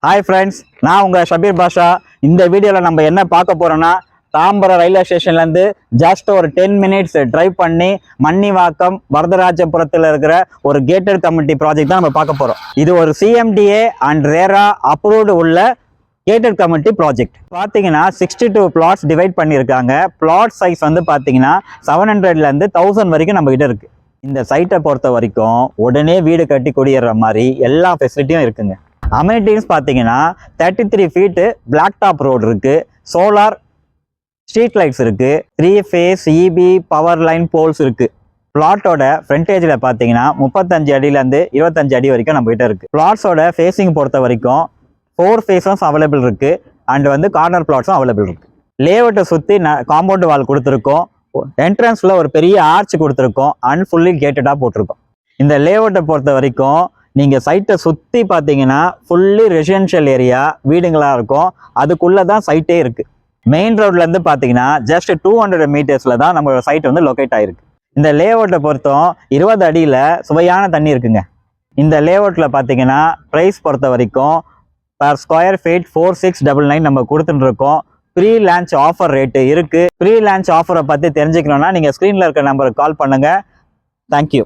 Hi friends, நான் உங்கள் ஷபீர் பாஷா. இந்த வீடியோவில் நம்ம என்ன பார்க்க போகிறோன்னா, தாம்பரம் ரயில்வே ஸ்டேஷன்லேருந்து ஜஸ்ட் ஒரு 10 மினிட்ஸ் ட்ரைவ் பண்ணி மன்னிவாக்கம் வரதராஜபுரத்தில் இருக்கிற ஒரு கேட்டட் கம்யூனிட்டி ப்ராஜெக்ட் தான் நம்ம பார்க்க போகிறோம். இது ஒரு CMDA அண்ட் ரேரா அப்ரூவ்டு உள்ள கேட்டட் கம்யூனிட்டி ப்ராஜெக்ட். பார்த்தீங்கன்னா 62 பிளாட்ஸ் டிவைட் பண்ணியிருக்காங்க. பிளாட் சைஸ் வந்து பார்த்தீங்கன்னா 700லேருந்து 1000 வரைக்கும் நம்ம கிட்ட இருக்குது. இந்த சைட்டை பொறுத்த வரைக்கும் உடனே வீடு கட்டி குடியேற மாதிரி எல்லா ஃபெசிலிட்டியும் இருக்குங்க. அமெனிட்டிஸ் பார்த்தீங்கன்னா 33 ஃபீட்டு பிளாக் டாப் ரோடு இருக்குது, சோலார் ஸ்ட்ரீட் லைட்ஸ் இருக்குது, 3 phase EB power line poles இருக்குது. பிளாட்டோட ஃப்ரண்டேஜில் பார்த்தீங்கன்னா 35 அடியிலேருந்து 25 அடி வரைக்கும் நம்ம கிட்ட இருக்குது. பிளாட்ஸோட ஃபேஸிங் பொறுத்த வரைக்கும் 4 ஃபேஸும் அவைலபிள் இருக்குது அண்ட் வந்து கார்னர் பிளாட்ஸும் அவைலபிள் இருக்குது. லேஅவுட்டை சுற்றி காம்பவுண்ட் வால் கொடுத்துருக்கோம். என்ட்ரன்ஸில் ஒரு பெரிய ஆர்ச் கொடுத்துருக்கோம் அண்ட் ஃபுல்லி கேட்டடாக போட்டிருக்கோம். இந்த லேஅவுட்டை பொறுத்த வரைக்கும் நீங்கள் சைட்டை சுற்றி பார்த்தீங்கன்னா ஃபுல்லி ரெசிடென்ஷியல் ஏரியா வீடுங்களாக இருக்கும். அதுக்குள்ளே தான் சைட்டே இருக்குது. மெயின் ரோட்லேருந்து பார்த்தீங்கன்னா ஜஸ்ட் 200 மீட்டர்ஸில் தான் நம்மளோட சைட் வந்து லொக்கேட் ஆகிருக்கு. இந்த லேஅவுட்டை பொறுத்தும் 20 அடியில் சுவையான தண்ணி இருக்குங்க. இந்த லேஅவுட்டில் பார்த்தீங்கன்னா ப்ரைஸ் பொறுத்த வரைக்கும் பர் ஸ்கொயர் ஃபீட் 4699 நம்ம கொடுத்துட்டு இருக்கோம். ப்ரீ லான்ச் ஆஃபர் ரேட்டு இருக்குது. ப்ரீ லான்ச் ஆஃபரை பற்றி தெரிஞ்சுக்கணுன்னா நீங்கள் ஸ்க்ரீனில் இருக்க நம்பருக்கு கால் பண்ணுங்கள். தேங்க்யூ.